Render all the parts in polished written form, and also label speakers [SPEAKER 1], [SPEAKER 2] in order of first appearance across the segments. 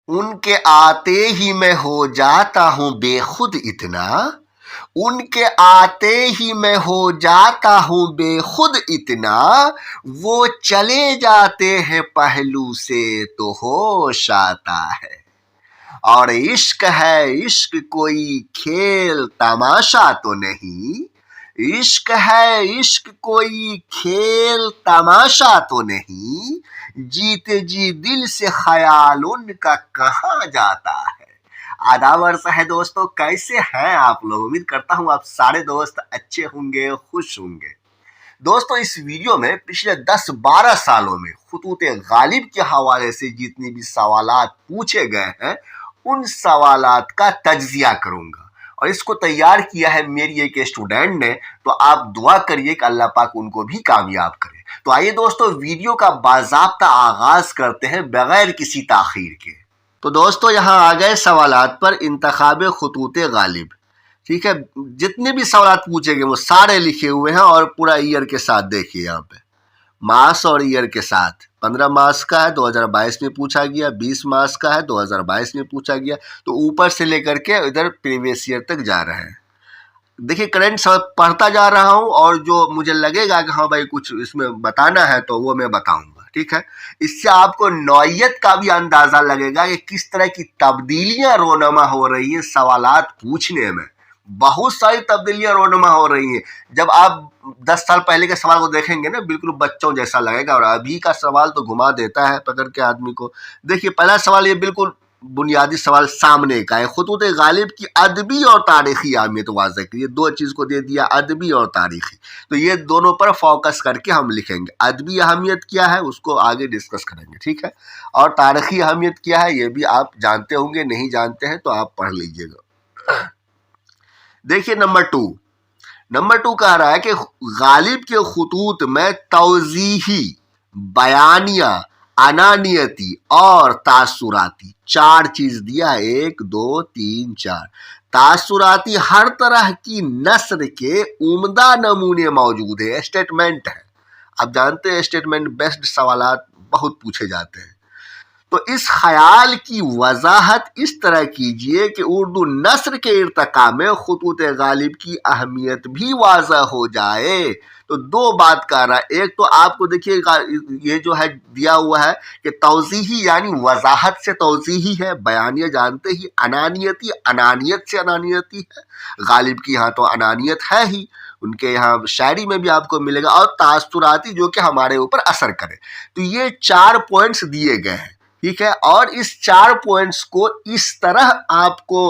[SPEAKER 1] ان کے آتے ہی میں ہو جاتا ہوں بے خود اتنا، ان کے آتے ہی میں ہو جاتا ہوں بے خود اتنا، وہ چلے جاتے ہیں پہلو سے تو ہوش آتا ہے۔ اور عشق ہے، عشق کوئی کھیل تماشا تو نہیں، عشق ہے، عشق کوئی کھیل تماشا تو نہیں، جیتے جی دل سے خیال ان کا کہاں جاتا ہے۔ آداب عرض ہے دوستو، کیسے ہیں آپ لوگ؟ امید کرتا ہوں آپ سارے دوست اچھے ہوں گے، خوش ہوں گے۔ دوستو اس ویڈیو میں پچھلے 10-12 سالوں میں خطوط غالب کے حوالے سے جتنی بھی سوالات پوچھے گئے ہیں ان سوالات کا تجزیہ کروں گا، اور اس کو تیار کیا ہے میری ایک اسٹوڈنٹ نے، تو آپ دعا کریے کہ اللہ پاک ان کو بھی کامیاب کرے۔ تو آئیے دوستو ویڈیو کا باضابطہ آغاز کرتے ہیں بغیر کسی تاخیر کے۔ تو دوستو یہاں آ گئے سوالات پر انتخاب خطوط غالب، ٹھیک ہے۔ جتنے بھی سوالات پوچھے گئے وہ سارے لکھے ہوئے ہیں، اور پورا ایئر کے ساتھ دیکھیے یہاں پہ مارکس اور ایئر کے ساتھ۔ 15 مارکس کا ہے 2022 میں پوچھا گیا، 20 مارکس کا ہے 2022 میں پوچھا گیا، تو اوپر سے لے کر کے ادھر پریویس ایئر تک جا رہے ہیں۔ دیکھیے کرنٹ پڑھتا جا رہا ہوں، اور جو مجھے لگے گا کہ ہاں بھائی کچھ اس میں بتانا ہے تو وہ میں بتاؤں گا، ٹھیک ہے۔ اس سے آپ کو نوعیت کا بھی اندازہ لگے گا کہ کس طرح کی تبدیلیاں رونما ہو رہی ہیں سوالات پوچھنے میں۔ بہت ساری تبدیلیاں رونما ہو رہی ہیں۔ جب آپ 10 سال پہلے کے سوال کو دیکھیں گے نا، بالکل بچوں جیسا لگے گا، اور ابھی کا سوال تو گھما دیتا ہے پکڑ کے آدمی کو۔ دیکھیے پہلا سوال یہ بالکل بنیادی سوال سامنے کا ہے، خطوط غالب کی ادبی اور تاریخی اہمیت واضح کی۔ یہ دو چیز کو دے دیا، ادبی اور تاریخی، تو یہ دونوں پر فوکس کر کے ہم لکھیں گے۔ ادبی اہمیت کیا ہے اس کو آگے ڈسکس کریں گے، ٹھیک ہے، اور تاریخی اہمیت کیا ہے یہ بھی آپ جانتے ہوں گے، نہیں جانتے ہیں تو آپ پڑھ لیجئے گا۔ دیکھیے نمبر 2 کہہ رہا ہے کہ غالب کے خطوط میں توضیحی، بیانیہ، انانیتی اور تاثراتی 4 چیز دیا ہے، 1 2 3 4۔ تاثراتی ہر طرح کی نثر کے عمدہ نمونے موجود ہیں، اسٹیٹمنٹ ہے۔ آپ جانتے ہیں اسٹیٹمنٹ بیسڈ سوالات بہت پوچھے جاتے ہیں۔ تو اس خیال کی وضاحت اس طرح کیجئے کہ اردو نثر کے ارتقاء میں خطوط غالب کی اہمیت بھی واضح ہو جائے۔ تو 2 بات کہہ رہا ہے۔ ایک تو آپ کو دیکھیے یہ جو ہے دیا ہوا ہے کہ توضیحی یعنی وضاحت سے توضیحی ہے، بیانیہ جانتے ہی، انانیتی انانیت سے انانیتی ہے، غالب کی یہاں تو انانیت ہے ہی، ان کے یہاں شاعری میں بھی آپ کو ملے گا، اور تاثراتی جو کہ ہمارے اوپر اثر کرے۔ تو یہ 4 پوائنٹس دیے گئے ہیں، ٹھیک ہے، اور اس 4 پوائنٹس کو اس طرح آپ کو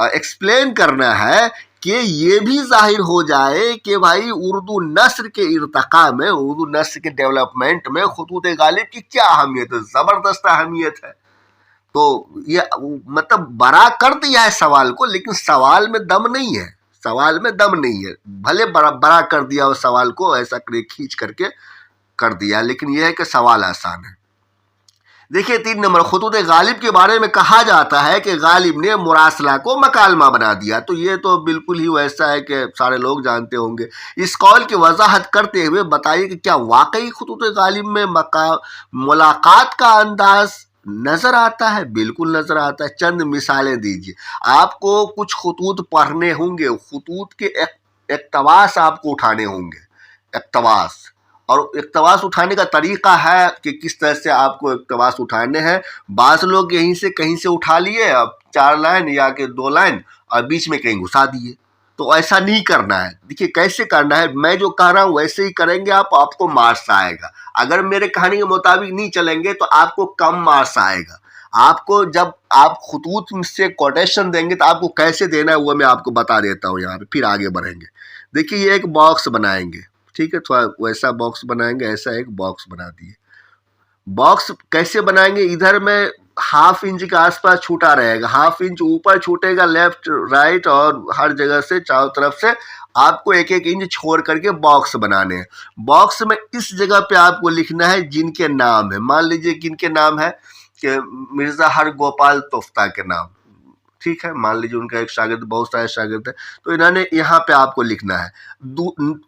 [SPEAKER 1] ایکسپلین کرنا ہے کہ یہ بھی ظاہر ہو جائے کہ بھائی اردو نثر کے ارتقاء میں، اردو نثر کے ڈیولپمنٹ میں خطوط غالب کی کیا اہمیت ہے، زبردست اہمیت ہے۔ تو یہ مطلب بڑا کر دیا ہے سوال کو، لیکن سوال میں دم نہیں ہے، سوال میں دم نہیں ہے، بھلے بڑا کر دیا ہو سوال کو، ایسا کھینچ کر کے کر دیا، لیکن یہ ہے کہ سوال آسان ہے۔ دیکھیے 3 نمبر، خطوط غالب کے بارے میں کہا جاتا ہے کہ غالب نے مراسلہ کو مکالمہ بنا دیا۔ تو یہ تو بالکل ہی ویسا ہے کہ سارے لوگ جانتے ہوں گے۔ اس قول کی وضاحت کرتے ہوئے بتائیے کہ کیا واقعی خطوط غالب میں ملاقات کا انداز نظر آتا ہے؟ بالکل نظر آتا ہے۔ چند مثالیں دیجیے۔ آپ کو کچھ خطوط پڑھنے ہوں گے، خطوط کے اقتباس آپ کو اٹھانے ہوں گے، اقتباس، اور اقتباس اٹھانے کا طریقہ ہے کہ کس طرح سے آپ کو اقتباس اٹھانے ہیں۔ بعض لوگ یہیں سے کہیں سے اٹھا لیے، اب 4 لائن یا کہ 2 لائن، اور بیچ میں کہیں گھسا دیے۔ تو ایسا نہیں کرنا ہے۔ دیکھیے کیسے کرنا ہے، میں جو کہہ رہا ہوں ویسے ہی کریں گے آپ کو مارکس آئے گا۔ اگر میرے کہانی کے مطابق نہیں چلیں گے تو آپ کو کم مارکس آئے گا۔ آپ کو جب آپ خطوط سے کوٹیشن دیں گے تو آپ کو کیسے دینا ہے وہ میں آپ کو بتا دیتا ہوں یہاں پہ، پھر آگے بڑھیں گے۔ دیکھیے یہ ایک باکس بنائیں گے، ٹھیک ہے، تھوڑا ویسا باکس بنائیں گے، ایسا ایک باکس بنا دیے۔ باکس کیسے بنائیں گے، ادھر میں 1/2 انچ کے آس پاس چھوٹا رہے گا، 1/2 انچ اوپر چھوٹے گا، لیفٹ رائٹ اور ہر جگہ سے چاروں طرف سے آپ کو 1 انچ چھوڑ کر کے باکس بنانے ہیں۔ باکس میں اس جگہ پہ آپ کو لکھنا ہے جن کے نام ہے، مان لیجئے کن کے نام ہے کہ مرزا ہر گوپال توفتہ کے نام، ٹھیک ہے، مان لیجیے ان کا ایک شاگرد، بہت سارے شاگرد ہیں، تو انہوں نے یہاں پہ آپ کو لکھنا ہے۔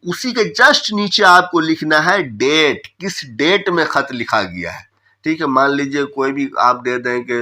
[SPEAKER 1] اسی کے جسٹ نیچے آپ کو لکھنا ہے ڈیٹ، کس ڈیٹ میں خط لکھا گیا ہے، ٹھیک ہے، مان لیجیے کوئی بھی آپ دے دیں کہ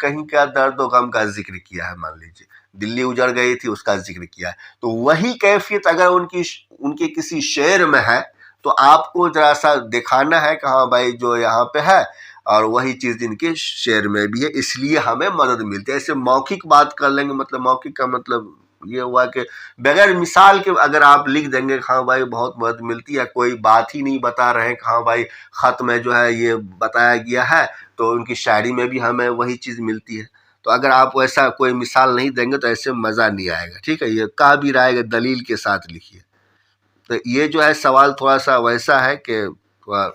[SPEAKER 1] کہیں کا درد و غم کا ذکر کیا ہے، مان لیجیے دلی اجڑ گئی تھی اس کا ذکر کیا ہے، تو وہی کیفیت اگر ان کے کسی شعر میں ہے تو آپ کو ذرا سا دکھانا ہے کہ ہاں بھائی جو یہاں پہ ہے اور وہی چیز ان کے شعر میں بھی ہے، اس لیے ہمیں مدد ملتی ہے۔ ایسے موخک بات کر لیں گے، مطلب موخک کا مطلب یہ ہوا کہ بغیر مثال کے اگر آپ لکھ دیں گے کہ ہاں بھائی بہت مدد ملتی ہے، کوئی بات ہی نہیں بتا رہے ہیں کہ ہاں بھائی خط میں جو ہے یہ بتایا گیا ہے تو ان کی شاعری میں بھی ہمیں وہی چیز ملتی ہے۔ تو اگر آپ ویسا کوئی مثال نہیں دیں گے تو ایسے مزہ نہیں آئے گا، ٹھیک ہے؟ یہ کہا بھی رہے گا دلیل کے ساتھ لکھیے۔ تو یہ جو ہے سوال تھوڑا سا ویسا ہے کہ تھوڑا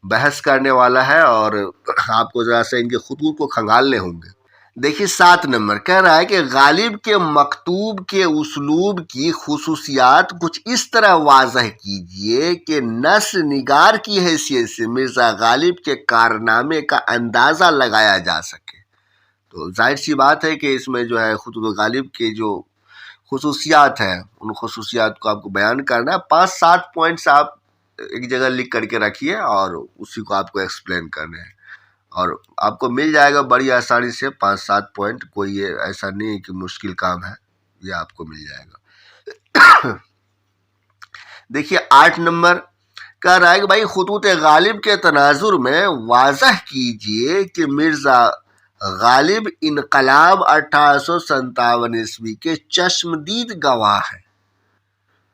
[SPEAKER 1] بحث کرنے والا ہے اور آپ کو ذرا سا ان کے خطوط کو کھنگالنے ہوں گے۔ دیکھیے 7 نمبر کہہ رہا ہے کہ غالب کے مکتوب کے اسلوب کی خصوصیات کچھ اس طرح واضح کیجئے کہ نثر نگار کی حیثیت سے مرزا غالب کے کارنامے کا اندازہ لگایا جا سکے۔ تو ظاہر سی بات ہے کہ اس میں جو ہے خطوط غالب کے جو خصوصیات ہیں ان خصوصیات کو آپ کو بیان کرنا ہے۔ 5-7 پوائنٹس آپ ایک جگہ لکھ کر کے رکھیے اور اسی کو آپ کو ایکسپلین کرنا ہے، اور آپ کو مل جائے گا بڑی آسانی سے 5-7 پوائنٹ، کوئی یہ ایسا نہیں ہے کہ مشکل کام ہے، یہ آپ کو مل جائے گا۔ دیکھیے 8 نمبر کہہ رہا ہے کہ بھائی خطوط غالب کے تناظر میں واضح کیجئے کہ مرزا غالب انقلاب 1857 عیسوی کے چشمدید گواہ ہیں۔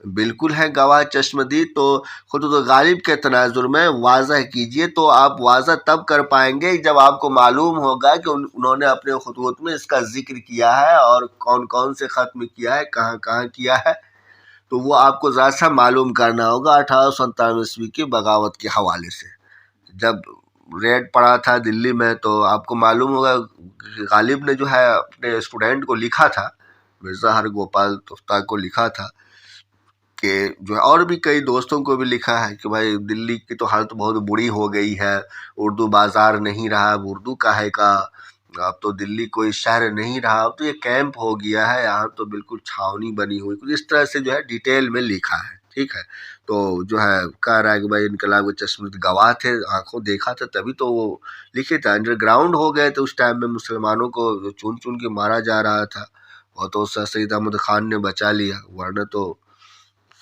[SPEAKER 1] بالکل ہے گواہ چشمدید، تو خطوط غالب کے تناظر میں واضح کیجئے، تو آپ واضح تب کر پائیں گے جب آپ کو معلوم ہوگا کہ انہوں نے اپنے خطوط میں اس کا ذکر کیا ہے اور کون کون سے خط میں کیا ہے، کہاں کہاں کیا ہے، تو وہ آپ کو ذرا سا معلوم کرنا ہوگا 1857 عیسوی کی بغاوت کے حوالے سے۔ جب ریڈ پڑا تھا دلی میں تو آپ کو معلوم ہوگا غالب نے جو ہے اپنے اسٹوڈنٹ کو لکھا تھا، مرزا ہرگوپال تفتہ کو لکھا تھا کہ جو ہے، اور بھی کئی دوستوں کو بھی لکھا ہے کہ بھائی دلی کی تو حالت بہت بری ہو گئی ہے، اردو بازار نہیں رہا، اب اردو کا ہے کا، اب تو دلی کوئی شہر نہیں رہا، اب تو یہ کیمپ ہو گیا ہے، یہاں تو بالکل چھاونی بنی ہوئی، کچھ اس طرح سے جو ہے ڈیٹیل میں لکھا ہے، ٹھیک ہے؟ تو جو ہے کہہ رہا ہے کہ بھائی انقلاب کے چشمدید گواہ تھے، آنکھوں دیکھا تھا تبھی تو وہ لکھے تھے۔ انڈر گراؤنڈ ہو گئے تو اس ٹائم میں مسلمانوں کو چن چن کے مارا جا رہا تھا، اور تو سر سید احمد خان نے بچا لیا، ورنہ تو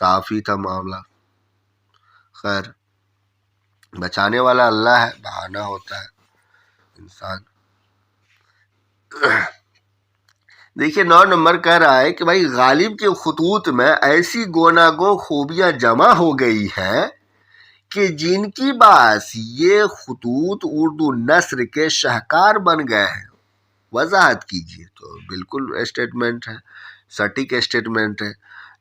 [SPEAKER 1] صاف ہی تھا معاملہ۔ خیر بچانے والا اللہ ہے، بہانہ ہوتا ہے انسان۔ دیکھیے 9 نمبر کہہ رہا ہے کہ بھائی غالب کے خطوط میں ایسی گوناگو خوبیاں جمع ہو گئی ہیں کہ جن کی باعث یہ خطوط اردو نثر کے شاہکار بن گئے ہیں۔ وضاحت کیجیے۔ تو بالکل اسٹیٹمنٹ ہے، سٹیک اسٹیٹمنٹ ہے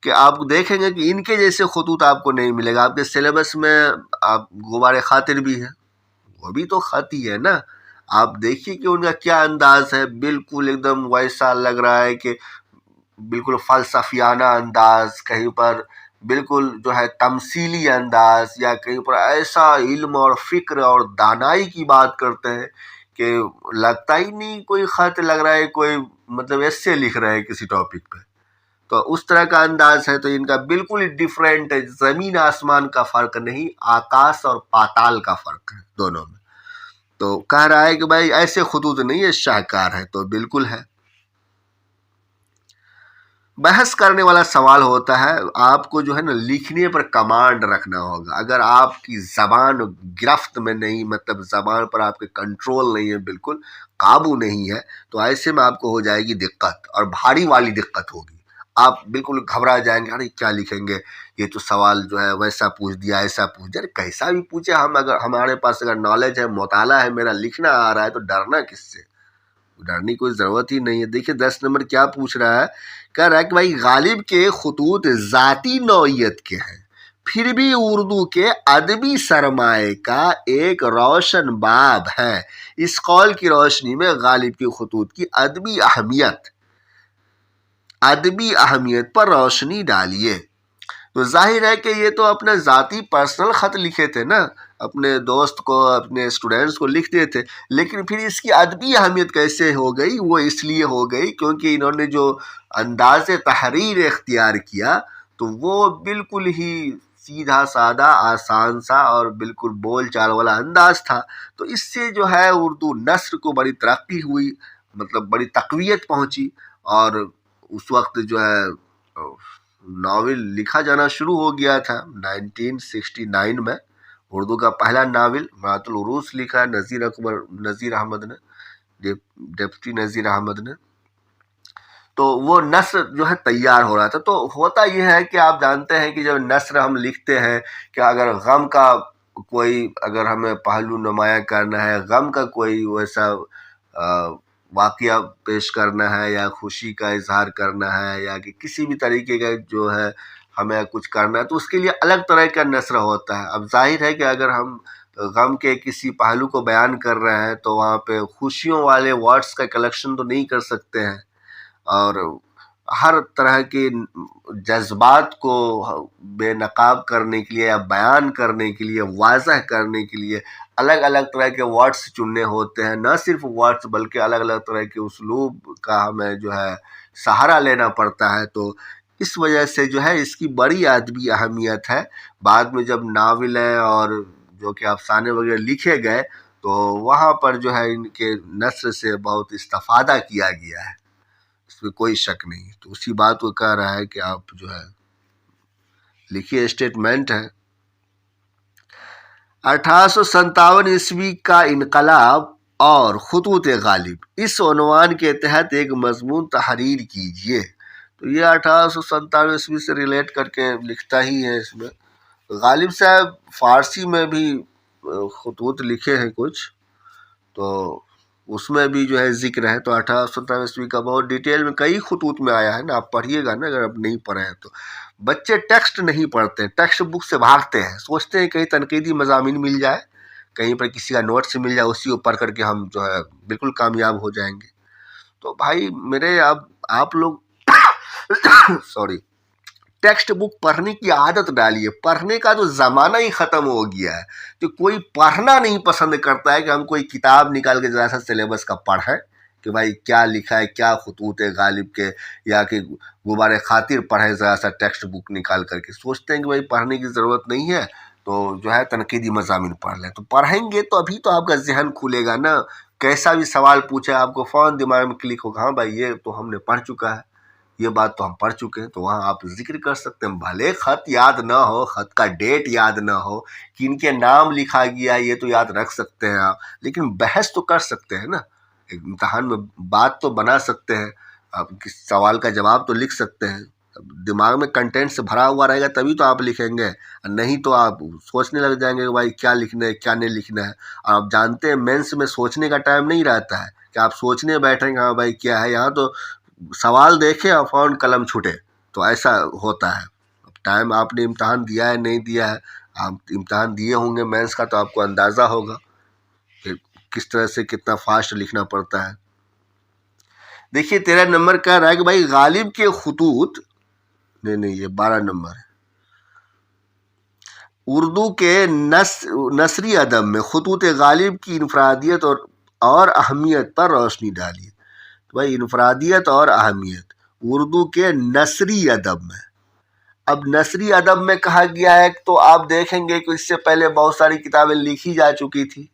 [SPEAKER 1] کہ آپ دیکھیں گے کہ ان کے جیسے خطوط آپ کو نہیں ملے گا۔ آپ کے سلیبس میں آپ غبار خاطر بھی ہے، وہ بھی تو خط ہی ہے نا۔ آپ دیکھیے کہ ان کا کیا انداز ہے، بالکل ایک دم ویسا لگ رہا ہے کہ بالکل فلسفیانہ انداز، کہیں پر بالکل جو ہے تمثیلی انداز، یا کہیں پر ایسا علم اور فکر اور دانائی کی بات کرتے ہیں کہ لگتا ہی نہیں کوئی خط لگ رہا ہے، کوئی مطلب ایسے لکھ رہے ہیں کسی ٹاپک پہ۔ تو اس طرح کا انداز ہے، تو ان کا بالکل ڈیفرنٹ ہے، زمین آسمان کا فرق نہیں، آکاش اور پاتال کا فرق ہے دونوں میں۔ تو کہہ رہا ہے کہ بھائی ایسے خطوط نہیں ہے، شاہکار ہے، تو بالکل ہے۔ بحث کرنے والا سوال ہوتا ہے، آپ کو جو ہے نا لکھنے پر کمانڈ رکھنا ہوگا۔ اگر آپ کی زبان گرفت میں نہیں، مطلب زبان پر آپ کے کنٹرول نہیں ہے، بالکل قابو نہیں ہے، تو ایسے میں آپ کو ہو جائے گی دقت، اور بھاری والی دقت ہوگی۔ آپ بالکل گھبرا جائیں گے، ارے کیا لکھیں گے، یہ تو سوال جو ہے ویسا پوچھ دیا، ایسا پوچھ دیا، کیسا بھی پوچھے، ہمارے پاس اگر نالج ہے، مطالعہ ہے، میرا لکھنا آ رہا ہے، تو ڈرنا کس سے؟ ڈرنے کی کوئی ضرورت ہی نہیں ہے۔ دیکھیے 10 نمبر کیا پوچھ رہا ہے، کہہ رہا ہے کہ بھائی غالب کے خطوط ذاتی نوعیت کے ہیں، پھر بھی اردو کے ادبی سرمایہ کا ایک روشن باب ہے۔ اس قول کی روشنی میں غالب کے خطوط کی ادبی اہمیت پر روشنی ڈالیے۔ تو ظاہر ہے کہ یہ تو اپنا ذاتی پرسنل خط لکھے تھے نا، اپنے دوست کو، اپنے اسٹوڈنٹس کو لکھتے تھے، لیکن پھر اس کی ادبی اہمیت کیسے ہو گئی؟ وہ اس لیے ہو گئی کیونکہ انہوں نے جو انداز تحریر اختیار کیا تو وہ بالکل ہی سیدھا سادہ آسان سا اور بالکل بول چال والا انداز تھا. تو اس سے جو ہے اردو نثر کو بڑی ترقی ہوئی، مطلب بڑی تقویت پہنچی. اور اس وقت جو ہے ناول لکھا جانا شروع ہو گیا تھا 1969 میں. اردو کا پہلا ناول مرات العروس لکھا نذیر احمد نے، ڈپٹی نذیر احمد نے. تو وہ نثر جو ہے تیار ہو رہا تھا. تو ہوتا یہ ہے کہ آپ جانتے ہیں کہ جب نثر ہم لکھتے ہیں کہ اگر غم کا کوئی، اگر ہمیں پہلو نمایاں کرنا ہے، غم کا کوئی ویسا واقعہ پیش کرنا ہے، یا خوشی کا اظہار کرنا ہے، یا کہ کسی بھی طریقے کا جو ہے ہمیں کچھ کرنا ہے، تو اس کے لیے الگ طرح کا نثر ہوتا ہے. اب ظاہر ہے کہ اگر ہم غم کے کسی پہلو کو بیان کر رہے ہیں تو وہاں پہ خوشیوں والے ورڈز کا کلیکشن تو نہیں کر سکتے ہیں، اور ہر طرح کے جذبات کو بے نقاب کرنے کے لیے یا بیان کرنے کے لیے، واضح کرنے کے لیے الگ الگ طرح کے ورڈز چننے ہوتے ہیں. نہ صرف ورڈز بلکہ الگ الگ طرح کے اسلوب کا ہمیں جو ہے سہارا لینا پڑتا ہے. تو اس وجہ سے جو ہے اس کی بڑی ادبی اہمیت ہے. بعد میں جب ناولیں اور جو کہ افسانے وغیرہ لکھے گئے تو وہاں پر جو ہے ان کے نثر سے بہت استفادہ کیا گیا ہے، اس میں کوئی شک نہیں. تو اسی بات کو کہہ رہا ہے کہ آپ جو ہے لکھیے. اسٹیٹمنٹ ہے 1857 کا انقلاب اور خطوط غالب، اس عنوان کے تحت ایک مضمون تحریر کیجیے. تو یہ 1857 سے ریلیٹ کر کے لکھتا ہی ہے. اس میں غالب صاحب فارسی میں بھی خطوط لکھے ہیں کچھ، تو اس میں بھی جو ہے ذکر ہے. تو 1857 کا بہت ڈیٹیل میں کئی خطوط میں آیا ہے نا، آپ پڑھیے گا نا. اگر آپ نہیں پڑھے ہیں تو بچے ٹیکسٹ نہیں پڑھتے، ٹیکسٹ بک سے بھاگتے ہیں، سوچتے ہیں کہیں تنقیدی مضامین مل جائے، کہیں پر کسی کا نوٹ سے مل جائے، اسی کو پڑھ کر کے ہم جو ہے بالکل کامیاب ہو جائیں گے. تو بھائی میرے، اب آپ لوگ سوری، ٹیکسٹ بک پڑھنے کی عادت ڈالیے. پڑھنے کا تو زمانہ ہی ختم ہو گیا ہے. تو کوئی پڑھنا نہیں پسند کرتا ہے کہ ہم کوئی کتاب نکال کے ذرا سا سلیبس کا پڑھیں کہ بھائی کیا لکھا ہے، کیا خطوط غالب کے، یا کہ غبار خاطر پڑھیں ذرا سا ٹیکسٹ بک نکال کر کے. سوچتے ہیں کہ بھائی پڑھنے کی ضرورت نہیں ہے تو جو ہے تنقیدی مضامین پڑھ لیں. تو پڑھیں گے تو ابھی تو آپ کا ذہن کھلے گا نا. کیسا بھی سوال پوچھے آپ کو فوراً دماغ میں کلک ہوگا، ہاں بھائی یہ تو ہم نے پڑھ چکا ہے، یہ بات تو ہم پڑھ چکے ہیں. تو وہاں آپ ذکر کر سکتے ہیں. بھلے خط یاد نہ ہو، خط کا ڈیٹ یاد نہ ہو، کہ ان کے نام لکھا گیا ہے، یہ تو یاد رکھ سکتے ہیں آپ، لیکن بحث تو کر سکتے ہیں نا. ایک امتحان میں بات تو بنا سکتے ہیں، آپ کس سوال کا جواب تو لکھ سکتے ہیں. دماغ میں کنٹینٹ سے بھرا ہوا رہے گا تبھی تو آپ لکھیں گے، نہیں تو آپ سوچنے لگ جائیں گے کہ بھائی کیا لکھنا ہے کیا نہیں لکھنا ہے. اور آپ جانتے ہیں مینس میں سوچنے کا ٹائم نہیں رہتا ہے کہ آپ سوچنے بیٹھیں گے ہاں بھائی کیا ہے. یہاں تو سوال دیکھیں اور فوراً قلم چھوٹے، تو ایسا ہوتا ہے. ٹائم آپ نے امتحان دیا ہے نہیں دیا ہے، آپ امتحان دیے ہوں گے مینس کا، تو آپ کو اندازہ ہوگا کہ کس طرح سے کتنا فاسٹ لکھنا پڑتا ہے. دیکھیے 13 نمبر کہہ رہا ہے کہ بھائی غالب کے خطوط، نہیں یہ 12 نمبر ہے. اردو کے نثری ادب میں خطوط غالب کی انفرادیت اور اہمیت پر روشنی ڈالیے. تو بھائی انفرادیت اور اہمیت اردو کے نثری ادب میں. اب نثری ادب میں کہا گیا ہے تو آپ دیکھیں گے کہ اس سے پہلے بہت ساری کتابیں لکھی جا چکی تھی.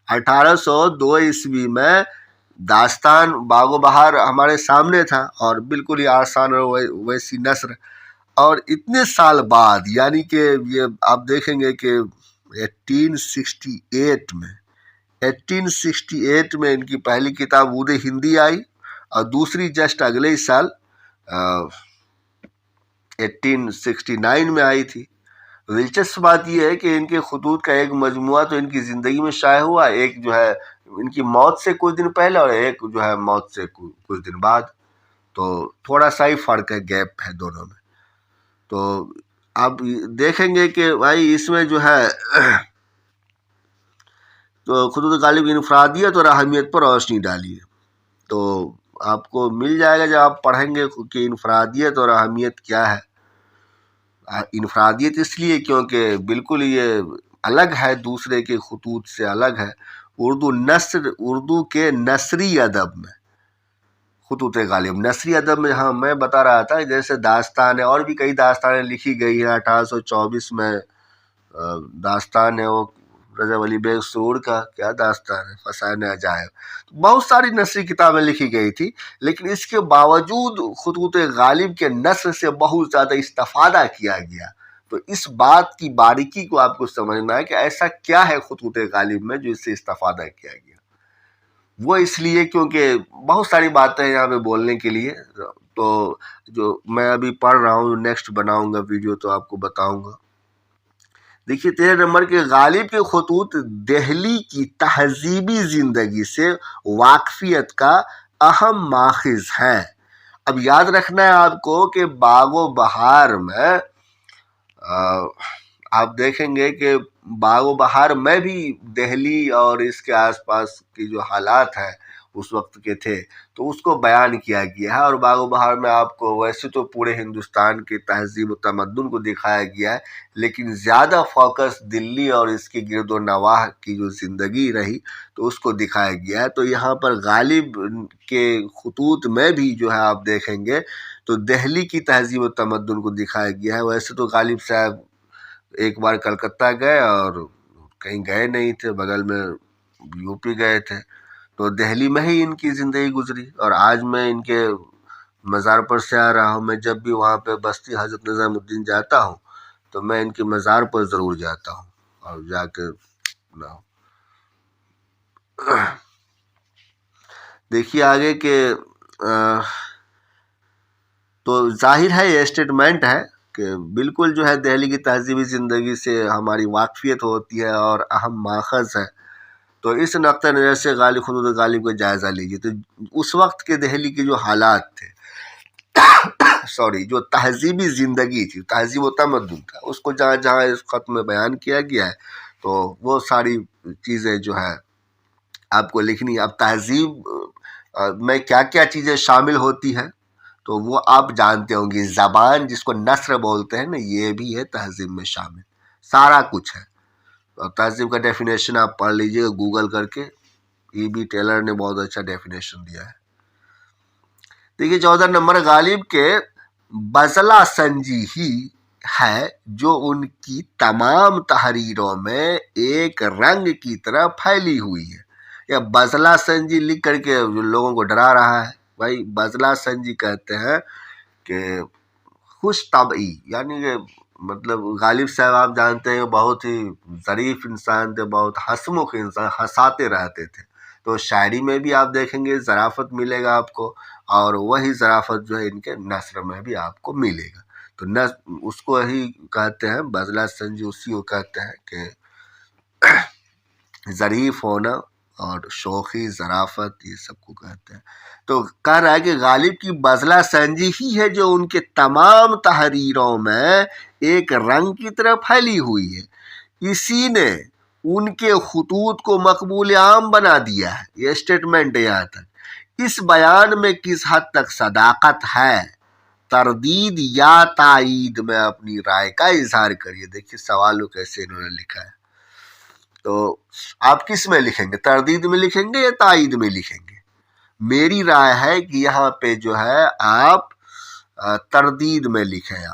[SPEAKER 1] 1802 میں داستان باغ و بہار ہمارے سامنے تھا، اور بالکل ہی آسان اور ویسی نثر. اور اتنے سال بعد، یعنی کہ یہ آپ دیکھیں گے کہ 1868 میں ان کی پہلی کتاب عود ہندی آئی، اور دوسری جسٹ اگلے ہی سال 1869 میں آئی تھی. دلچسپ بات یہ ہے کہ ان کے خطوط کا ایک مجموعہ تو ان کی زندگی میں شائع ہوا، ایک جو ہے ان کی موت سے کچھ دن پہلے اور ایک جو ہے موت سے کچھ دن بعد. تو تھوڑا سا ہی فرق ہے، گیپ ہے دونوں میں. تو آپ دیکھیں گے کہ بھائی اس میں جو ہے تو خطوط غالب کی انفرادیت اور اہمیت پر روشنی ڈالیے. تو آپ کو مل جائے گا جب آپ پڑھیں گے کہ انفرادیت اور اہمیت کیا ہے. انفرادیت اس لیے کیونکہ بالکل یہ الگ ہے، دوسرے کے خطوط سے الگ ہے. اردو کے نثری ادب میں خطوط غالب نثری ادب میں ہاں میں بتا رہا تھا جیسے داستان ہے، اور بھی کئی داستانیں لکھی گئی ہیں. 1824 میں داستان ہے وہ رجب علی بیگ سرور کا، کیا داستان ہے، فسانہ عجائب. بہت ساری نثری کتابیں لکھی گئی تھی، لیکن اس کے باوجود خطوط غالب کے نثر سے بہت زیادہ استفادہ کیا گیا. تو اس بات کی باریکی کو آپ کو سمجھنا ہے کہ ایسا کیا ہے خطوط غالب میں جو اس سے استفادہ کیا گیا. وہ اس لیے کیونکہ بہت ساری باتیں یہاں پہ بولنے کے لیے، تو جو میں ابھی پڑھ رہا ہوں، نیکسٹ بناؤں گا ویڈیو تو آپ کو بتاؤں گا. دیکھیے 13 نمبر کے غالب کے خطوط دہلی کی تہذیبی زندگی سے واقفیت کا اہم ماخذ ہیں. اب یاد رکھنا ہے آپ کو کہ باغ و بہار میں آپ دیکھیں گے کہ باغ و بہار میں بھی دہلی اور اس کے آس پاس کی جو حالات ہیں اس وقت کے تھے تو اس کو بیان کیا گیا ہے. اور باغ و بہار میں آپ کو ویسے تو پورے ہندوستان کی تہذیب و تمدن کو دکھایا گیا ہے، لیکن زیادہ فوکس دلی اور اس کے گرد و نواح کی جو زندگی رہی تو اس کو دکھایا گیا ہے. تو یہاں پر غالب کے خطوط میں بھی جو ہے آپ دیکھیں گے تو دہلی کی تہذیب و تمدن کو دکھایا گیا ہے. ویسے تو غالب صاحب ایک بار کلکتہ گئے اور کہیں گئے نہیں تھے، بغل میں یو پی گئے تھے، تو دہلی میں ہی ان کی زندگی گزری. اور آج میں ان کے مزار پر سے آ رہا ہوں. میں جب بھی وہاں پہ بستی حضرت نظام الدین جاتا ہوں تو میں ان کے مزار پر ضرور جاتا ہوں اور جا کے دیکھیے آگے کہ تو ظاہر ہے یہ اسٹیٹمنٹ ہے کہ بالکل جو ہے دہلی کی تہذیبی زندگی سے ہماری واقفیت ہوتی ہے اور اہم ماخذ ہے. تو اس نقطۂ نظر سے خطوط غالب کا جائزہ لیجیے. تو اس وقت کے دہلی کے جو حالات تھے جو تہذیبی زندگی تھی، تہذیب و تمدن تھا، اس کو جہاں جہاں اس خط میں بیان کیا گیا ہے تو وہ ساری چیزیں جو ہے آپ کو لکھنی ہے. اب تہذیب میں کیا کیا چیزیں شامل ہوتی ہیں تو وہ آپ جانتے ہوں گے. زبان جس کو نثر بولتے ہیں نا، یہ بھی ہے تہذیب میں شامل، سارا کچھ ہے. اور تہذیب کا ڈیفینیشن آپ پڑھ لیجئے گوگل کر کے، ای بی ٹیلر نے بہت اچھا ڈیفینیشن دیا ہے. دیکھیے 14 نمبر غالب کے بزلہ سنجی ہی ہے جو ان کی تمام تحریروں میں ایک رنگ کی طرح پھیلی ہوئی ہے. یا بزلہ سنجی لکھ کر کے لوگوں کو ڈرا رہا ہے. بھائی بزلہ سنجی کہتے ہیں کہ خوش طبعی، یعنی کہ مطلب غالب صاحب آپ جانتے ہیں بہت ہی ظریف انسان تھے، بہت ہنسمکھ انسان، ہنساتے رہتے تھے. تو شاعری میں بھی آپ دیکھیں گے ظرافت ملے گا آپ کو، اور وہی ظرافت جو ہے ان کے نثر میں بھی آپ کو ملے گا. تو اس کو ہی کہتے ہیں بزلہ سنجی، اسی کو کہتے ہیں کہ ظریف ہونا اور شوخی، ظرافت، یہ سب کو کہتے ہیں. تو کہہ رہا ہے کہ غالب کی بزلہ سنجی ہی ہے جو ان کے تمام تحریروں میں ایک رنگ کی طرح پھیلی ہوئی ہے. اسی نے ان کے خطوط کو مقبول عام بنا دیا ہے. یہ اسٹیٹمنٹ ہے یہاں تک. اس بیان میں کس حد تک صداقت ہے، تردید یا تائید میں اپنی رائے کا اظہار کریے. دیکھیے سوالوں کیسے انہوں نے لکھا ہے. تو آپ کس میں لکھیں گے، تردید میں لکھیں گے یا تائید میں لکھیں گے؟ میری رائے ہے کہ یہاں پہ جو ہے آپ تردید میں لکھیں.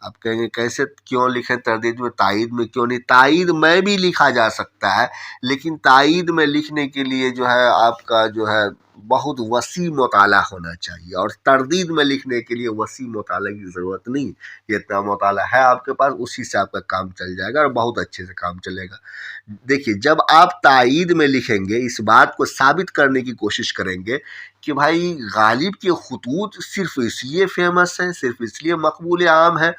[SPEAKER 1] آپ کہیں گے کیسے، کیوں لکھیں تردید میں، تائید میں کیوں نہیں؟ تائید میں بھی لکھا جا سکتا ہے، لیکن تائید میں لکھنے کے لیے جو ہے آپ کا جو ہے بہت وسیع مطالعہ ہونا چاہیے، اور تردید میں لکھنے کے لیے وسیع مطالعہ کی ضرورت نہیں. یہ اتنا مطالعہ ہے آپ کے پاس، اسی سے آپ کا کام چل جائے گا اور بہت اچھے سے کام چلے گا. دیکھیے جب آپ تائید میں لکھیں گے، اس بات کو ثابت کرنے کی کوشش کریں گے کہ بھائی غالب کے خطوط صرف اس لیے فیمس ہیں، صرف اس لیے مقبول عام ہیں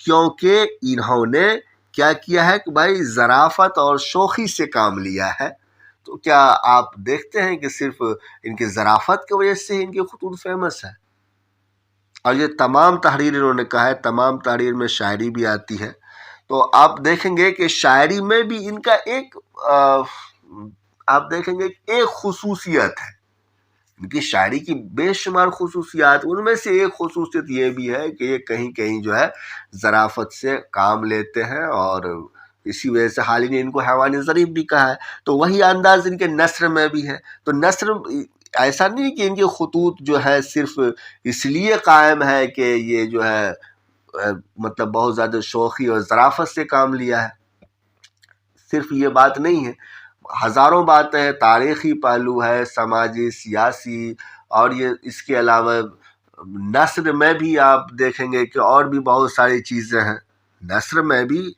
[SPEAKER 1] کیونکہ انہوں نے کیا کیا ہے کہ بھائی ظرافت اور شوخی سے کام لیا ہے. تو کیا آپ دیکھتے ہیں کہ صرف ان کی ظرافت کی وجہ سے ان کے خطوط فیمس ہے؟ اور یہ تمام تحریر انہوں نے کہا ہے، تمام تحریر میں شاعری بھی آتی ہے. تو آپ دیکھیں گے کہ شاعری میں بھی ان کا ایک آپ دیکھیں گے ایک خصوصیت ہے. ان کی شاعری کی بے شمار خصوصیات، ان میں سے ایک خصوصیت یہ بھی ہے کہ یہ کہیں کہیں جو ہے ظرافت سے کام لیتے ہیں، اور اسی وجہ سے حال ہی نے ان کو حیوان ظریف بھی کہا ہے. تو وہی انداز ان کے نثر میں بھی ہے. تو نثر ایسا نہیں کہ ان کے خطوط جو ہے صرف اس لیے قائم ہے کہ یہ جو ہے مطلب بہت زیادہ شوخی اور ظرافت سے کام لیا ہے، صرف یہ بات نہیں ہے، ہزاروں باتیں ہیں، تاریخی پہلو ہے، سماجی، سیاسی، اور یہ اس کے علاوہ نثر میں بھی آپ دیکھیں گے کہ اور بھی بہت ساری چیزیں ہیں، نثر میں بھی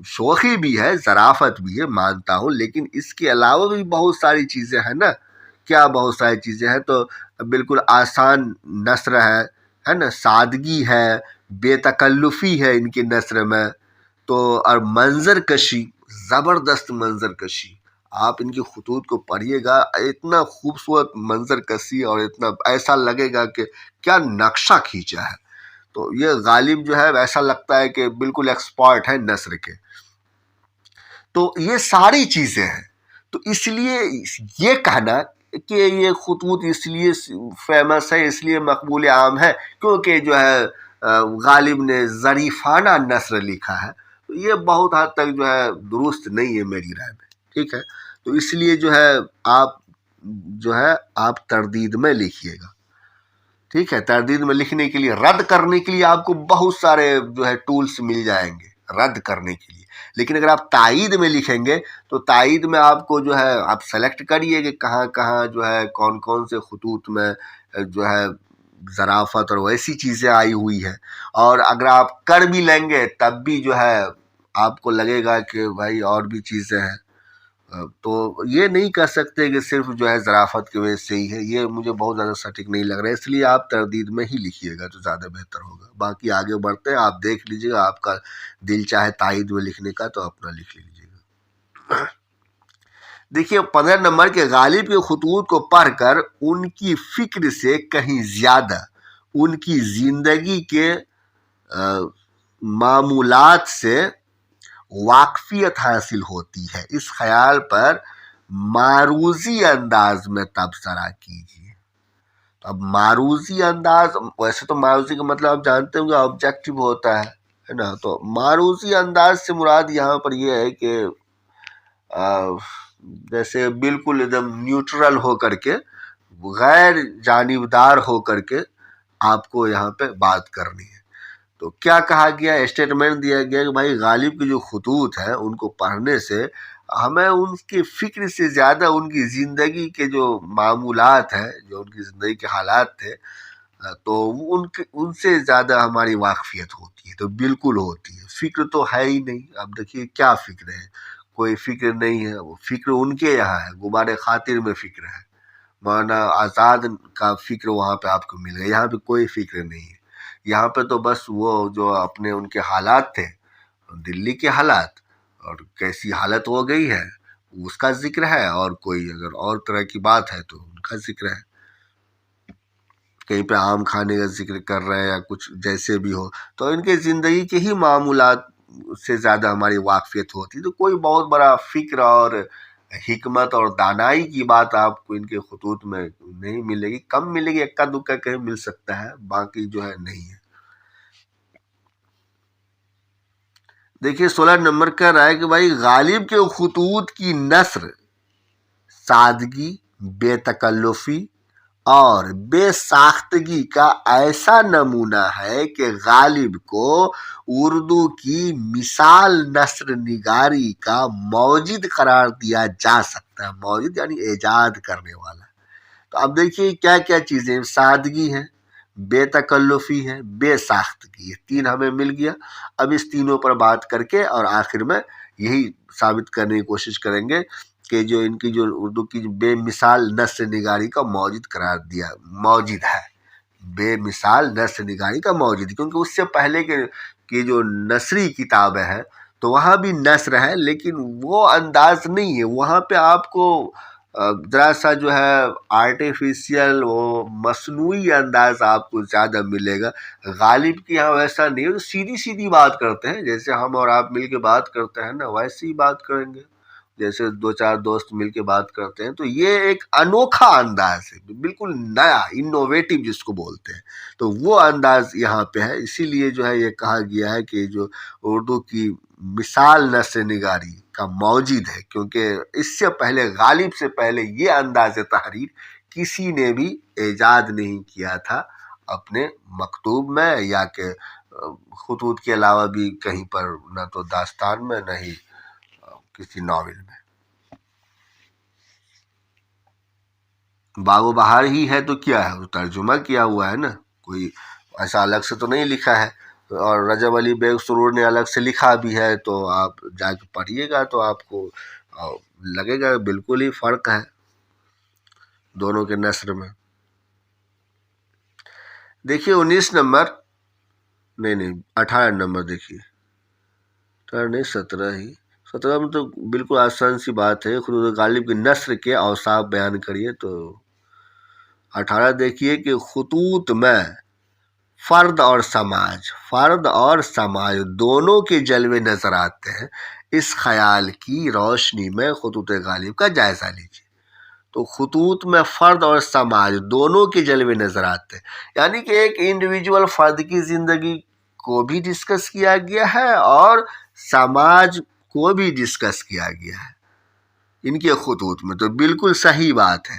[SPEAKER 1] شوخی بھی ہے، ظرافت بھی ہے، مانتا ہوں، لیکن اس کے علاوہ بھی بہت ساری چیزیں ہیں نا، کیا بہت ساری چیزیں ہیں، تو بالکل آسان نثر ہے نا، سادگی ہے، بے تکلفی ہے ان کے نثر میں، تو اور منظر کشی، زبردست منظر کشی، آپ ان کی خطوط کو پڑھیے گا، اتنا خوبصورت منظر کشی، اور اتنا ایسا لگے گا کہ کیا نقشہ کھینچا ہے. تو یہ غالب جو ہے ایسا لگتا ہے کہ بالکل ایکسپرٹ ہے نثر کے. تو یہ ساری چیزیں ہیں. تو اس لیے یہ کہنا کہ یہ خطوط اس لیے فیمس ہے، اس لیے مقبول عام ہے کیونکہ جو ہے غالب نے ظریفانہ نثر لکھا ہے، تو یہ بہت حد تک جو ہے درست نہیں ہے میری رائے میں. ٹھیک ہے، تو اس لیے جو ہے آپ تردید میں لکھیے گا. ٹھیک ہے، تردید میں لکھنے کے لیے، رد کرنے کے لیے آپ کو بہت سارے جو ہے ٹولس مل جائیں گے رد کرنے کے لیے. لیکن اگر آپ تائید میں لکھیں گے تو تائید میں آپ کو جو ہے آپ سلیکٹ کریے کہ کہاں کہاں جو ہے کون کون سے خطوط میں جو ہے ظرافت اور ویسی چیزیں آئی ہوئی ہے. اور اگر آپ کر بھی لیں گے تب بھی جو ہے آپ کو لگے گا کہ بھائی اور بھی چیزیں ہیں. تو یہ نہیں کہہ سکتے کہ صرف جو ہے ظرافت کی وجہ سے ہی ہے، یہ مجھے بہت زیادہ سٹیک نہیں لگ رہا ہے، اس لیے آپ تردید میں ہی لکھیے گا تو زیادہ بہتر ہوگا. باقی آگے بڑھتے ہیں، آپ دیکھ لیجیے گا، آپ کا دل چاہے تائید میں لکھنے کا تو اپنا لکھ لیجیے گا. دیکھیے 15 نمبر کے غالب کے خطوط کو پڑھ کر ان کی فکر سے کہیں زیادہ ان کی زندگی کے معمولات سے واقفیت حاصل ہوتی ہے. اس خیال پر معروضی انداز میں تبصرہ کیجیے. اب معروضی انداز، ویسے تو معروضی کا مطلب آپ جانتے ہوں گے آبجیکٹو ہوتا ہے نا، تو معروضی انداز سے مراد یہاں پر یہ ہے کہ جیسے بالکل ایک دم نیوٹرل ہو کر کے، غیر جانبدار ہو کر کے آپ کو یہاں پہ بات کرنی ہے. تو کیا کہا گیا، اسٹیٹمنٹ دیا گیا کہ بھائی غالب کے جو خطوط ہیں ان کو پڑھنے سے ہمیں ان کی فکر سے زیادہ ان کی زندگی کے جو معمولات ہیں، جو ان کی زندگی کے حالات تھے، تو ان سے زیادہ ہماری واقفیت ہوتی ہے. تو بالکل ہوتی ہے، فکر تو ہے ہی نہیں. اب دیکھیے کیا فکر ہے، کوئی فکر نہیں ہے. وہ فکر ان کے یہاں ہے، غبار خاطر میں فکر ہے. مولانا آزاد کا فکر وہاں پہ آپ کو ملے گا، یہاں پہ کوئی فکر نہیں ہے. یہاں پہ تو بس وہ جو اپنے ان کے حالات تھے، دلی کے حالات، اور کیسی حالت ہو گئی ہے اس کا ذکر ہے، اور کوئی اگر اور طرح کی بات ہے تو ان کا ذکر ہے. کہیں پہ آم کھانے کا ذکر کر رہے ہیں یا کچھ جیسے بھی ہو، تو ان کے زندگی کے ہی معمولات سے زیادہ ہماری واقفیت ہوتی. تو کوئی بہت بڑا فکر اور حکمت اور دانائی کی بات آپ کو ان کے خطوط میں نہیں ملے گی، کم ملے گی، اکا دکا کہیں مل سکتا ہے، باقی جو ہے نہیں ہے. دیکھیے 16 نمبر کہہ رہا ہے کہ بھائی غالب کے خطوط کی نثر سادگی، بے تکلفی اور بے ساختگی کا ایسا نمونہ ہے کہ غالب کو اردو کی مثال نثر نگاری کا موجد قرار دیا جا سکتا ہے. موجد یعنی ایجاد کرنے والا. تو اب دیکھیے کیا کیا چیزیں، سادگی ہے، بے تکلفی ہے، بے ساختگی ہے، تین ہمیں مل گیا. اب اس تینوں پر بات کر کے اور آخر میں یہی ثابت کرنے کی کوشش کریں گے کہ جو ان کی جو اردو کی بے مثال نثر نگاری کا موجد قرار دیا، موجد ہے، بے مثال نثر نگاری کا موجد، کیونکہ اس سے پہلے کی جو نثری کتابیں ہیں تو وہاں بھی نثر ہے لیکن وہ انداز نہیں ہے. وہاں پہ آپ کو ذرا سا جو ہے آرٹیفیشیل، وہ مصنوعی انداز آپ کو زیادہ ملے گا. غالب کے یہاں ویسا نہیں ہے، سیدھی سیدھی بات کرتے ہیں، جیسے ہم اور آپ مل کے بات کرتے ہیں نا ویسے ہی بات کریں گے، جیسے دو چار دوست مل کے بات کرتے ہیں. تو یہ ایک انوکھا انداز ہے، بالکل نیا، انوویٹو جس کو بولتے ہیں. تو وہ انداز یہاں پہ ہے، اسی لیے جو ہے یہ کہا گیا ہے کہ جو اردو کی مثال نثر نگاری کا موجد ہے، کیونکہ اس سے پہلے غالب سے پہلے یہ انداز تحریر کسی نے بھی ایجاد نہیں کیا تھا اپنے مکتوب میں یا کہ خطوط کے علاوہ بھی کہیں پر، نہ تو داستان میں نہ ہی کسی ناول میں۔ باغ و بہار ہی ہے تو کیا ہے، وہ ترجمہ کیا ہوا ہے نا، کوئی ایسا الگ سے تو نہیں لکھا ہے، اور رجب علی بیگ سرور نے الگ سے لکھا بھی ہے، تو آپ جا کے پڑھیے گا تو آپ کو لگے گا بالکل ہی فرق ہے دونوں کے نثر میں۔ دیکھیے 19 نمبر، نہیں 18 نمبر دیکھیے، 18 نہیں 17 ہی، 17 میں تو بالکل آسان سی بات ہے، خطوط غالب کی نثر کے اوصاف بیان کریے، تو 18 دیکھیے کہ خطوط میں فرد اور سماج دونوں کے جلوے نظر آتے ہیں، اس خیال کی روشنی میں خطوط غالب کا جائزہ لیجیے۔ تو خطوط میں فرد اور سماج دونوں کے جلوے نظر آتے ہیں، یعنی کہ ایک انڈیویجول فرد کی زندگی کو بھی ڈسکس کیا گیا ہے اور سماج کو بھی ڈسکس کیا گیا ہے ان کے خطوط میں، تو بالکل صحیح بات ہے۔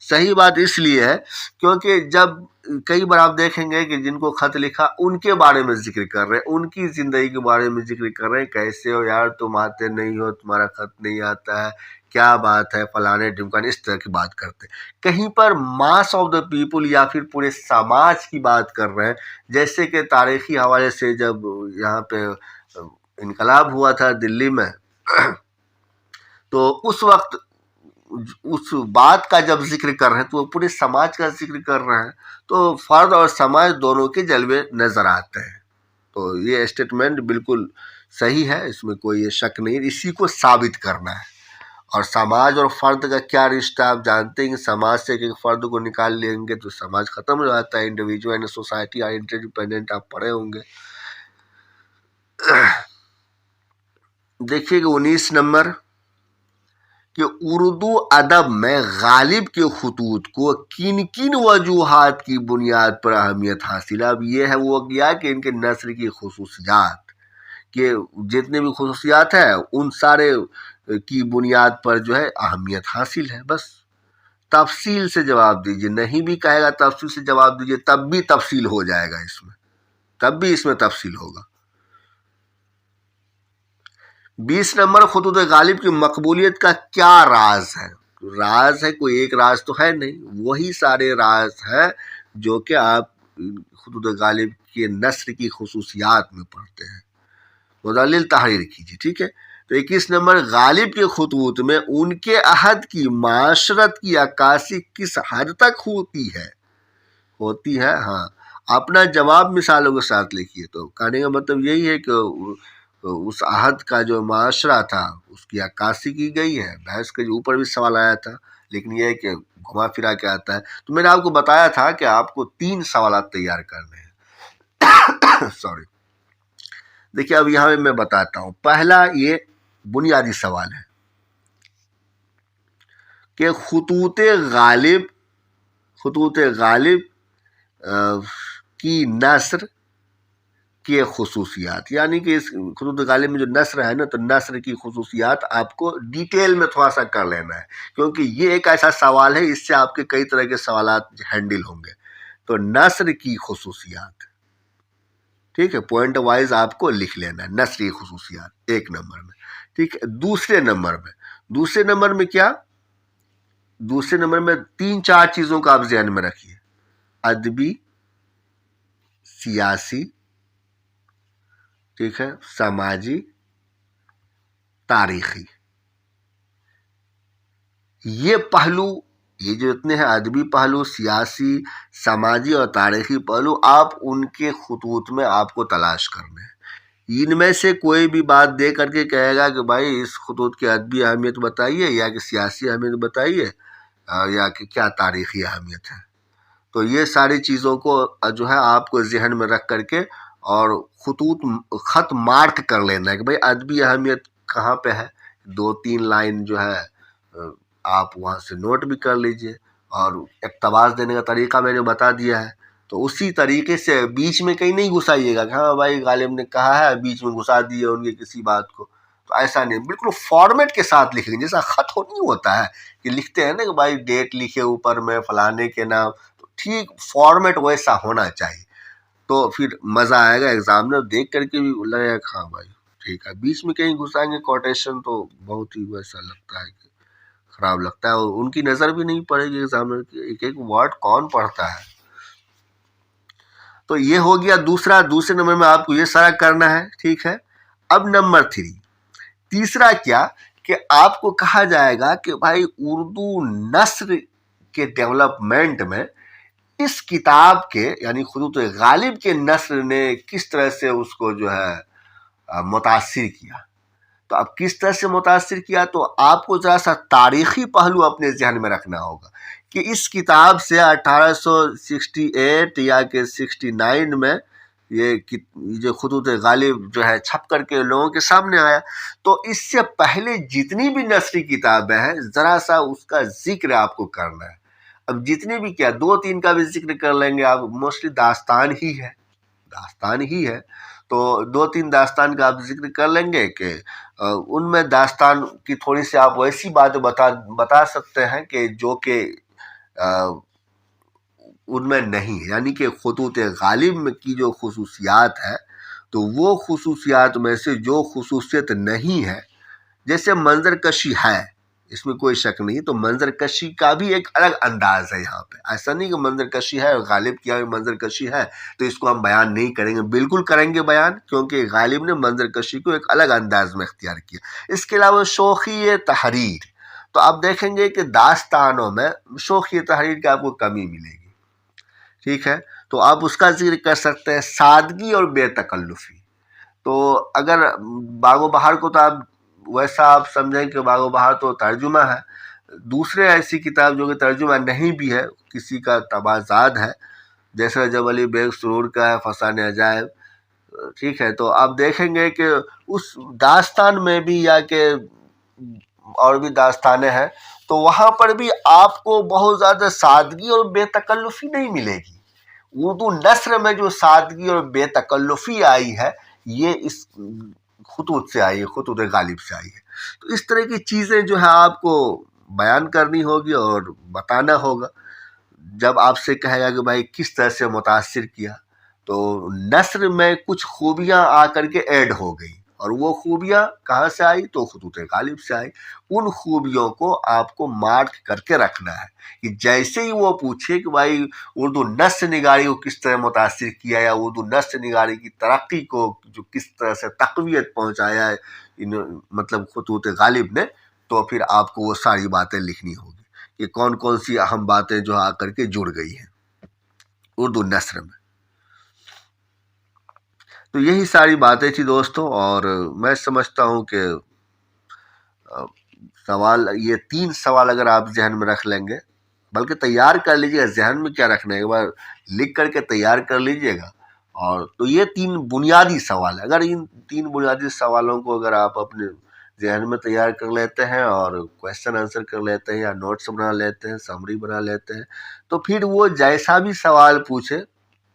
[SPEAKER 1] صحیح بات اس لیے ہے کیونکہ جب کئی بار آپ دیکھیں گے کہ جن کو خط لکھا ان کے بارے میں ذکر کر رہے ہیں، ان کی زندگی کے بارے میں ذکر کر رہے ہیں، کیسے ہو یار تم آتے نہیں ہو، تمہارا خط نہیں آتا ہے، کیا بات ہے، فلانے ڈھمکانے، اس طرح کی بات کرتے ہیں۔ کہیں پر ماس آف دا پیپل یا پھر پورے سماج کی بات کر رہے ہیں، جیسے کہ تاریخی حوالے سے جب یہاں پہ انقلاب ہوا تھا دلی میں، تو اس وقت اس بات کا جب ذکر کر رہے ہیں تو وہ پورے سماج کا ذکر کر رہے ہیں، تو فرد اور سماج دونوں کے جلوے نظر آتے ہیں۔ تو یہ اسٹیٹمنٹ بالکل صحیح ہے، اس میں کوئی شک نہیں، اسی کو ثابت کرنا ہے۔ اور سماج اور فرد کا کیا رشتہ، آپ جانتے ہیں کہ سماج سے ایک فرد کو نکال لیں گے تو سماج ختم ہو جاتا ہے، انڈیویجول اینڈ سوسائٹی آر انٹرڈیپینڈنٹ، آپ پڑھے ہوں گے۔ دیکھیے کہ 19 نمبر کہ اردو ادب میں غالب کے خطوط کو کن کن وجوہات کی بنیاد پر اہمیت حاصل ہے۔ اب یہ ہے وہ گیا کہ ان کے نثر کی خصوصیات، کہ جتنے بھی خصوصیات ہیں ان سارے کی بنیاد پر جو ہے اہمیت حاصل ہے۔ بس تفصیل سے جواب دیجیے، نہیں بھی کہے گا تفصیل سے جواب دیجیے تب بھی تفصیل ہو جائے گا، اس میں تب بھی اس میں تفصیل ہوگا۔ 20 نمبر خطوط غالب کی مقبولیت کا کیا راز ہے؟ راز ہے، کوئی ایک راز تو ہے نہیں، وہی سارے راز ہیں جو کہ آپ خطوط غالب کے نثر کی خصوصیات میں پڑھتے ہیں۔ مدلل تحریر کیجیے، ٹھیک ہے۔ تو 21 نمبر غالب کے خطوط میں ان کے عہد کی معاشرت کی عکاسی کس حد تک ہوتی ہے؟ ہاں، اپنا جواب مثالوں کے ساتھ لکھیے۔ تو کہنے کا مطلب یہی ہے کہ اس عہد کا جو معاشرہ تھا اس کی عکاسی کی گئی ہے۔ بحث کے اوپر بھی سوال آیا تھا، لیکن یہ ہے کہ گھما پھرا کے آتا ہے۔ تو میں نے آپ کو بتایا تھا کہ آپ کو 3 سوالات تیار کرنے ہیں۔ سوری، دیکھیے اب یہاں میں بتاتا ہوں۔ پہلا یہ بنیادی سوال ہے کہ خطوط غالب کی نثر کے خصوصیات، یعنی کہ اس خطوط غالب میں جو نثر ہے نا، تو نثر کی خصوصیات آپ کو ڈیٹیل میں تھوڑا سا کر لینا ہے، کیونکہ یہ ایک ایسا سوال ہے اس سے آپ کے کئی طرح کے سوالات ہینڈل ہوں گے۔ تو نثر کی خصوصیات، ٹھیک ہے، پوائنٹ وائز آپ کو لکھ لینا ہے، نثر کی خصوصیات 1 نمبر میں، ٹھیک ہے۔ دوسرے نمبر میں کیا؟ دوسرے نمبر میں 3-4 چیزوں کا آپ ذہن میں رکھیے: ادبی، سیاسی، ٹھیک ہے، سماجی، تاریخی۔ یہ پہلو، یہ جو اتنے ہیں ادبی پہلو، سیاسی، سماجی اور تاریخی پہلو، آپ ان کے خطوط میں آپ کو تلاش کرنے ہیں۔ ان میں سے کوئی بھی بات دے کر کے کہے گا کہ بھائی اس خطوط کی ادبی اہمیت بتائیے، یا کہ سیاسی اہمیت بتائیے، یا کہ کیا تاریخی اہمیت ہے، تو یہ ساری چیزوں کو جو ہے آپ کو ذہن میں رکھ کر کے اور خط مارک کر لینا ہے کہ بھائی ادبی اہمیت کہاں پہ ہے۔ 2-3 لائن جو ہے آپ وہاں سے نوٹ بھی کر لیجئے، اور اقتباس دینے کا طریقہ میں نے بتا دیا ہے، تو اسی طریقے سے بیچ میں کہیں نہیں گھسائیے گا کہ ہاں بھائی غالب نے کہا ہے، بیچ میں گھسا دیے ان کے کسی بات کو، تو ایسا نہیں، بالکل فارمیٹ کے ساتھ لکھیں گے، جیسا خط نہیں ہوتا ہے کہ لکھتے ہیں نا کہ بھائی ڈیٹ لکھے اوپر میں فلانے کے نام، تو ٹھیک فارمیٹ ویسا ہونا چاہیے، تو پھر مزہ آئے گا ایگزامنر دیکھ کر کے بھی لگے گا ہاں بھائی ٹھیک ہے۔ بیچ میں کہیں گھسائیں گے کوٹیشن تو بہت ہی ویسا لگتا ہے کہ خراب لگتا ہے، اور ان کی نظر بھی نہیں پڑے گی ایگزامنر کی ایک ایک ورڈ کون پڑھتا ہے۔ تو یہ ہو گیا دوسرے نمبر میں آپ کو یہ سارا کرنا ہے، ٹھیک ہے۔ اب نمبر 3 تیسرا کیا کہ آپ کو کہا جائے گا کہ بھائی اردو نثر کے ڈیولپمنٹ میں اس کتاب کے یعنی خطوط غالب کے نثر نے کس طرح سے اس کو جو ہے متاثر کیا۔ تو اب کس طرح سے متاثر کیا، تو آپ کو ذرا سا تاریخی پہلو اپنے ذہن میں رکھنا ہوگا کہ اس کتاب سے 1868 یا کہ 69 میں یہ جو خطوط غالب جو ہے چھپ کر کے لوگوں کے سامنے آیا، تو اس سے پہلے جتنی بھی نثری کتابیں ہیں ذرا سا اس کا ذکر آپ کو کرنا ہے۔ اب جتنی بھی کیا 2-3 کا بھی ذکر کر لیں گے آپ، موسٹلی داستان ہی ہے، تو 2-3 داستان کا آپ ذکر کر لیں گے کہ ان میں داستان کی تھوڑی سی آپ ویسی بات بتا سکتے ہیں کہ جو کہ ان میں نہیں ہے، یعنی کہ خطوط غالب کی جو خصوصیات ہے تو وہ خصوصیات میں سے جو خصوصیت نہیں ہے، جیسے منظر کشی ہے، اس میں کوئی شک نہیں، تو منظر کشی کا بھی ایک الگ انداز ہے یہاں پہ، ایسا نہیں کہ منظر کشی ہے، غالب کیا منظر کشی ہے تو اس کو ہم بیان نہیں کریں گے، بالکل کریں گے بیان، کیونکہ غالب نے منظر کشی کو ایک الگ انداز میں اختیار کیا۔ اس کے علاوہ شوخی تحریر، تو آپ دیکھیں گے کہ داستانوں میں شوخی تحریر کی آپ کو کمی ملے گی، ٹھیک ہے، تو آپ اس کا ذکر کر سکتے ہیں۔ سادگی اور بے تکلفی، تو اگر باغ و بہار کو تو آپ ویسا آپ سمجھیں کہ باغ و بہار تو ترجمہ ہے، دوسرے ایسی کتاب جو کہ ترجمہ نہیں بھی ہے، کسی کا تبازاد ہے، جیسے جب علی بیگ سرور کا ہے فسانِ عجائب، ٹھیک ہے، تو آپ دیکھیں گے کہ اس داستان میں بھی یا کہ اور بھی داستانیں ہیں تو وہاں پر بھی آپ کو بہت زیادہ سادگی اور بے تکلفی نہیں ملے گی۔ اردو نثر میں جو سادگی اور بے تکلفی آئی ہے یہ اس خطوط سے آئی ہے، خطوط غالب سے آئی ہے۔ تو اس طرح کی چیزیں جو ہے آپ کو بیان کرنی ہوگی اور بتانا ہوگا۔ جب آپ سے کہے گا کہ بھائی کس طرح سے متاثر کیا، تو نثر میں کچھ خوبیاں آ کر کے ایڈ ہو گئی، اور وہ خوبیاں کہاں سے آئی تو خطوط غالب سے آئی۔ ان خوبیوں کو آپ کو مارک کر کے رکھنا ہے کہ جیسے ہی وہ پوچھے کہ بھائی اردو نثر نگاری کو کس طرح متاثر کیا، یا اردو نثر نگاری کی ترقی کو جو کس طرح سے تقویت پہنچایا ہے مطلب خطوط غالب نے، تو پھر آپ کو وہ ساری باتیں لکھنی ہوگی کہ کون کون سی اہم باتیں جو آ کر کے جڑ گئی ہیں اردو نثر میں۔ تو یہی ساری باتیں تھی دوستوں، اور میں سمجھتا ہوں کہ سوال یہ 3 سوال اگر آپ ذہن میں رکھ لیں گے، بلکہ تیار کر لیجیے گا، ذہن میں کیا رکھنا ہے ایک بار لکھ کر کے تیار کر لیجیے گا، اور تو یہ 3 بنیادی سوال ہے۔ اگر ان 3 بنیادی سوالوں کو اگر آپ اپنے ذہن میں تیار کر لیتے ہیں اور کویسچن آنسر کر لیتے ہیں یا نوٹس بنا لیتے ہیں، سمری بنا لیتے ہیں، تو پھر وہ جیسا بھی سوال پوچھے،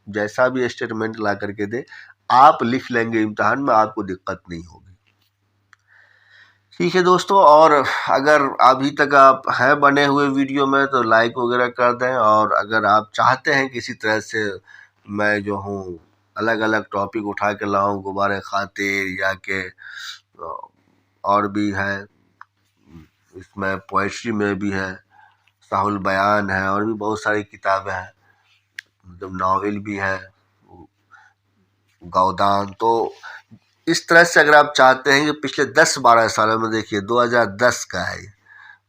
[SPEAKER 1] جیسا بھی اسٹیٹمنٹ لا کر کے دے، آپ لکھ لیں گے امتحان میں، آپ کو دقت نہیں ہوگی۔ ٹھیک ہے دوستو، اور اگر ابھی تک آپ ہیں بنے ہوئے ویڈیو میں تو لائک وغیرہ کر دیں، اور اگر آپ چاہتے ہیں کسی طرح سے میں جو ہوں الگ الگ ٹاپک اٹھا کے لاؤں، غبار خاطر یا کہ اور بھی ہے، اس میں پوئٹری میں بھی ہے، صاحب البیان ہے، اور بھی بہت ساری کتابیں ہیں، مطلب ناول بھی ہے، گودان، تو اس طرح سے اگر آپ چاہتے ہیں کہ پچھلے 10-12 سالوں میں، دیکھیے 2010 کا ہے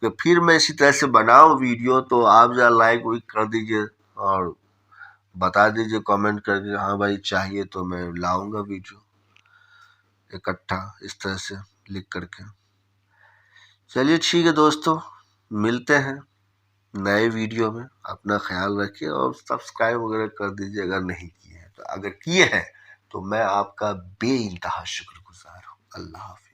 [SPEAKER 1] تو پھر میں اسی طرح سے بناؤں ویڈیو، تو آپ ذرا لائک کر دیجئے اور بتا دیجئے کامنٹ کر کے ہاں بھائی چاہیے، تو میں لاؤں گا ویڈیو اکٹھا اس طرح سے لکھ کر کے۔ چلیے ٹھیک ہے دوستو، ملتے ہیں نئے ویڈیو میں، اپنا خیال رکھیے اور سبسکرائب وغیرہ کر دیجئے اگر نہیں کیے ہیں، تو اگر کیے ہیں تو میں آپ کا بے انتہا شکر گزار ہوں۔ اللہ حافظ۔